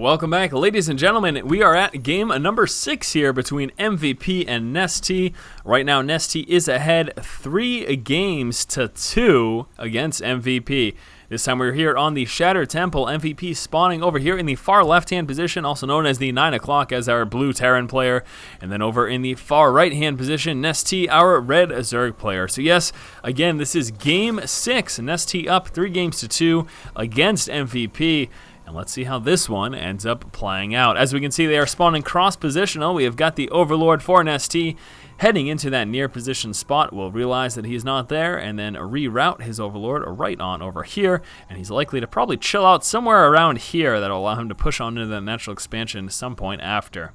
Welcome back, ladies and gentlemen. We are at game number 6 here between MVP and Nestea. Right now, Nestea is ahead 3 games to 2 against MVP. This time we're here on the Shattered Temple. MVP spawning over here in the far left-hand position, also known as the 9 o'clock as our blue Terran player. And then over in the far right-hand position, Nestea, our red Zerg player. So yes, again, this is game 6. Nestea up 3 games to 2 against MVP. And let's see how this one ends up playing out. As we can see, they are spawning cross-positional. We have got the Overlord for Nestea heading into that near position spot. We'll realize that he's not there and then reroute his Overlord right on over here. And he's likely to probably chill out somewhere around here that'll allow him to push on into the natural expansion some point after.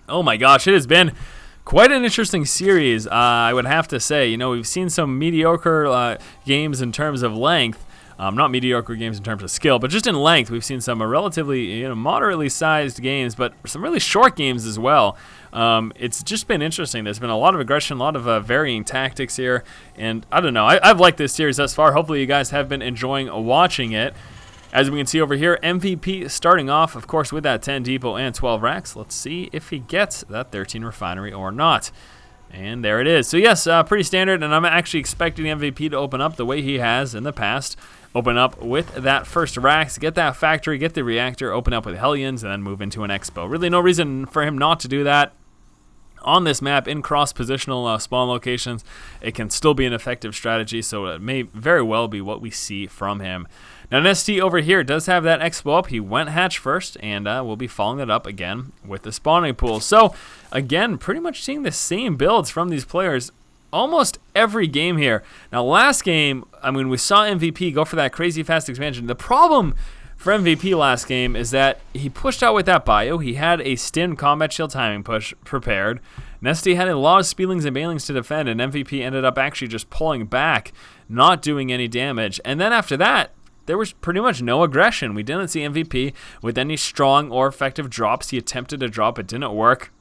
Oh my gosh, it has been quite an interesting series, I would have to say. You know, we've seen some mediocre games in terms of length. Not mediocre games in terms of skill, but just in length, we've seen some relatively, moderately sized games, but some really short games as well. It's just been interesting. There's been a lot of aggression, a lot of varying tactics here, and I don't know. I've liked this series thus far. Hopefully you guys have been enjoying watching it. As we can see over here, MVP starting off, of course, with that 10 depot and 12 racks. Let's see if he gets that 13 refinery or not. And there it is. So yes, pretty standard, and I'm actually expecting MVP to open up the way he has in the past. Open up with that first racks, get that factory, get the reactor, open up with Hellions, and then move into an expo. Really no reason for him not to do that. On this map, in cross-positional spawn locations, it can still be an effective strategy, so it may very well be what we see from him. Now, Nestea over here does have that expo up. He went hatch first, and we'll be following it up again with the spawning pool. So, again, pretty much seeing the same builds from these players almost every game here. Now, last game, I mean, we saw MVP go for that crazy fast expansion. The problem for MVP last game is that he pushed out with that bio. He had a Stin combat shield timing push prepared. Nestea had a lot of Spielings and Bailings to defend, and MVP ended up actually just pulling back, not doing any damage. And then after that, there was pretty much no aggression. We didn't see MVP with any strong or effective drops. He attempted to drop, it didn't work.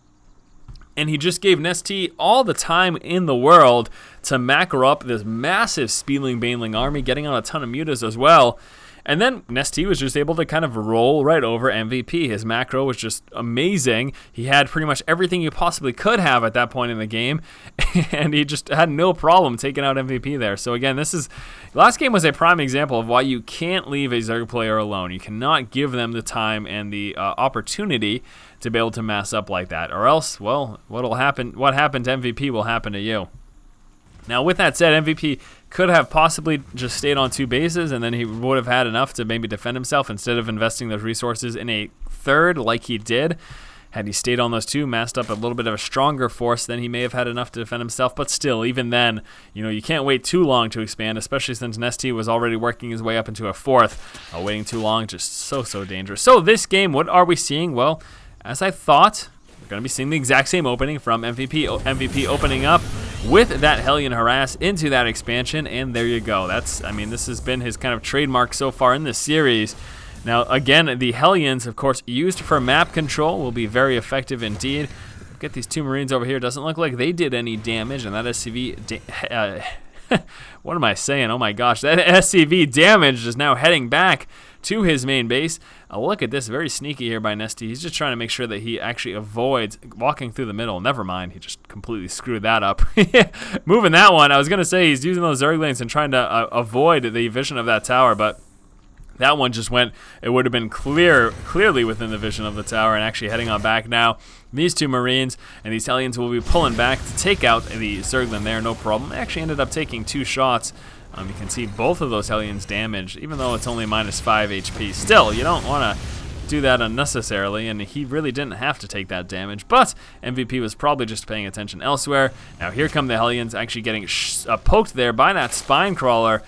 And he just gave Nestea all the time in the world to macro up this massive Spieling Baneling army, getting on a ton of mutas as well. And then Nestea was just able to kind of roll right over MVP. His macro was just amazing. He had pretty much everything you possibly could have at that point in the game, and he just had no problem taking out MVP there. So again, last game was a prime example of why you can't leave a Zerg player alone. You cannot give them the time and the opportunity to be able to mass up like that, or else, well, what happened to MVP will happen to you. Now, with that said, MVP could have possibly just stayed on 2 bases, and then he would have had enough to maybe defend himself instead of investing those resources in a third like he did. Had he stayed on those 2, massed up a little bit of a stronger force, then he may have had enough to defend himself. But still, even then, you can't wait too long to expand, especially since Nestea was already working his way up into a 4th. Waiting too long, just so dangerous. So this game, what are we seeing? Well, as I thought, we're going to be seeing the exact same opening from MVP. MVP opening up with that Hellion Harass into that expansion, and there you go. This has been his kind of trademark so far in this series. Now, again, the Hellions, of course, used for map control will be very effective indeed. Get these 2 Marines over here. Doesn't look like they did any damage, and that SCV... what am I saying? Oh my gosh, that SCV damage is now heading back to his main base. Look at this, very sneaky here by Nestea. He's just trying to make sure that he actually avoids walking through the middle. Never mind, he just completely screwed that up. Moving that one, I was going to say he's using those Zerg lanes and trying to avoid the vision of that tower, but that one just went, it would have been clearly within the vision of the tower, and actually heading on back now. These 2 Marines and these Hellions will be pulling back to take out the Zergling there, no problem. They actually ended up taking 2 shots. You can see both of those Hellions damaged, even though it's only -5 HP. Still, you don't want to do that unnecessarily, and he really didn't have to take that damage, but MVP was probably just paying attention elsewhere. Now here come the Hellions actually getting poked there by that Spine Crawler.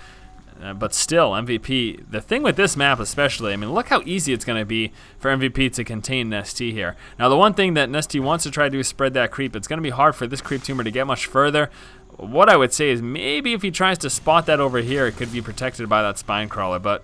But still, MVP, the thing with this map especially, look how easy it's going to be for MVP to contain Nestea here. Now, the one thing that Nestea wants to try to do is spread that creep. It's going to be hard for this creep tumor to get much further. What I would say is maybe if he tries to spot that over here, it could be protected by that Spine Crawler, but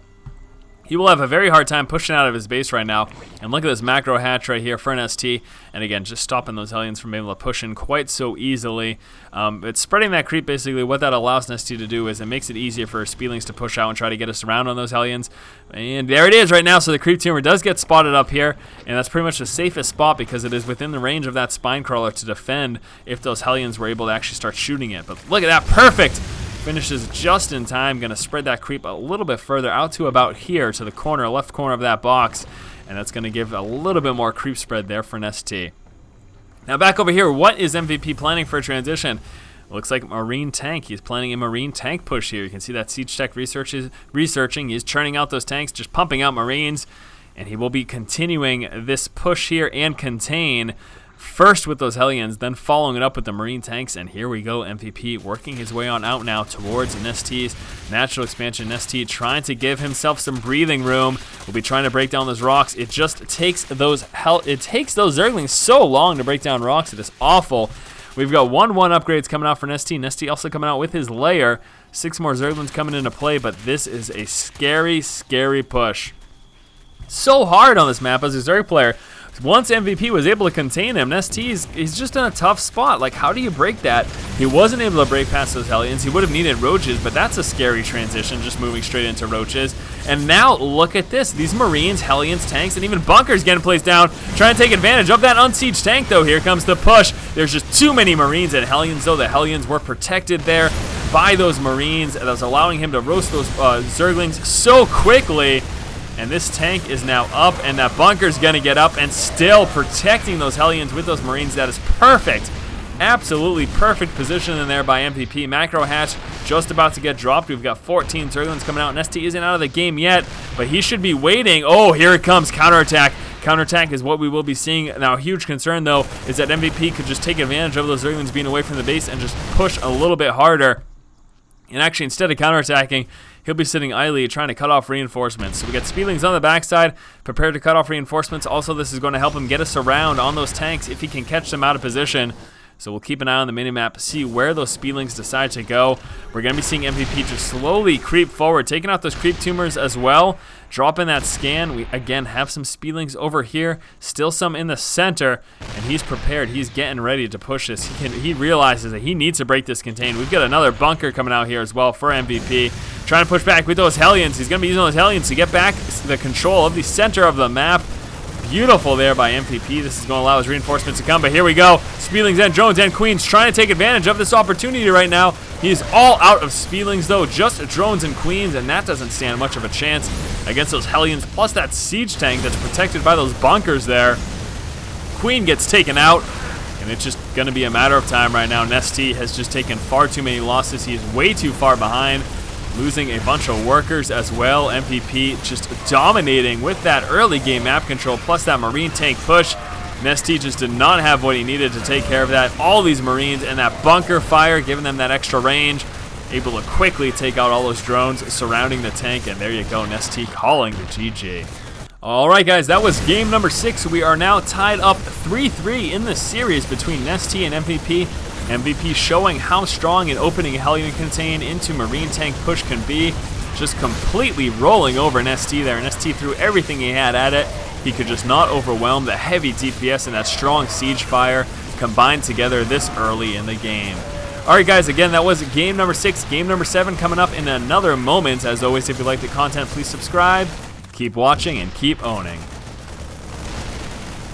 He will have a very hard time pushing out of his base right now. And look at this macro hatch right here for an ST. And again, just stopping those Hellions from being able to push in quite so easily. It's spreading that creep, basically. What that allows Nestea to do is it makes it easier for Speedlings to push out and try to get us around on those Hellions. And there it is right now. So the creep tumor does get spotted up here. And that's pretty much the safest spot because it is within the range of that spine crawler to defend if those Hellions were able to actually start shooting it. But look at that. Perfect. Finishes just in time. Going to spread that creep a little bit further out to about here to the corner, left corner of that box. And that's going to give a little bit more creep spread there for Nestea. Now back over here, what is MVP planning for a transition? Looks like Marine Tank. He's planning a Marine Tank push here. You can see that Siege Tech researching. He's churning out those tanks, just pumping out Marines. And he will be continuing this push here and contain first with those Hellions, then following it up with the Marine tanks, and here we go, MVP working his way on out now towards Nestea's natural expansion. Nestea trying to give himself some breathing room. We'll be trying to break down those rocks. It just takes those Zerglings so long to break down rocks. It is awful. We've got 1-1 upgrades coming out for Nestea. Nestea also coming out with his lair. 6 more Zerglings coming into play, but this is a scary, scary push. So hard on this map as a Zerg player. Once MVP was able to contain him, Nestea he's just in a tough spot. Like, how do you break that? He wasn't able to break past those Hellions. He would have needed Roaches, but that's a scary transition, just moving straight into Roaches. And now, look at this. These Marines, Hellions, tanks, and even bunkers getting placed down, trying to take advantage of that unsieged tank, though. Here comes the push. There's just too many Marines and Hellions, though. The Hellions were protected there by those Marines. That was allowing him to roast those Zerglings so quickly. And this tank is now up, and that bunker's going to get up and still protecting those Hellions with those Marines. That is perfect. Absolutely perfect position in there by MVP. Macro hatch just about to get dropped. We've got 14 Zerglings coming out. Nestea isn't out of the game yet, but he should be waiting. Oh, here it comes. Counterattack. Counterattack is what we will be seeing. Now, a huge concern, though, is that MVP could just take advantage of those Zerglings being away from the base and just push a little bit harder. And actually, instead of counterattacking, he'll be sitting idly trying to cut off reinforcements. So we got Speedlings on the backside, prepared to cut off reinforcements. Also, this is going to help him get us around on those tanks if he can catch them out of position. So we'll keep an eye on the minimap, see where those Speedlings decide to go. We're going to be seeing MVP just slowly creep forward, taking out those creep tumors as well. Dropping that scan. We, again, have some Speedlings over here, still some in the center, and he's prepared. He's getting ready to push this. He realizes that he needs to break this contain. We've got another bunker coming out here as well for MVP. Trying to push back with those Hellions. He's going to be using those Hellions to get back the control of the center of the map. Beautiful there by MVP. This is going to allow his reinforcements to come, but here we go. Speedlings and drones and queens trying to take advantage of this opportunity right now. He's all out of Speedlings, though, just drones and queens, and that doesn't stand much of a chance against those Hellions, plus that siege tank that's protected by those bunkers there. Queen gets taken out, and it's just going to be a matter of time right now. Nestea has just taken far too many losses. He is way too far behind, losing a bunch of workers as well. MVP just dominating with that early game map control, plus that Marine tank push. Nestea just did not have what he needed to take care of that. All these Marines and that bunker fire, giving them that extra range. Able to quickly take out all those drones surrounding the tank, and there you go, Nestea calling the GG. Alright guys, that was game number 6. We are now tied up 3-3 in the series between Nestea and MVP. MVP showing how strong an opening Hellion contain into Marine tank push can be. Just completely rolling over Nestea there. Nestea threw everything he had at it. He could just not overwhelm the heavy DPS and that strong siege fire combined together this early in the game. Alright guys, again, that was game number 6. Game number 7 coming up in another moment. As always, if you like the content, please subscribe. Keep watching and keep owning.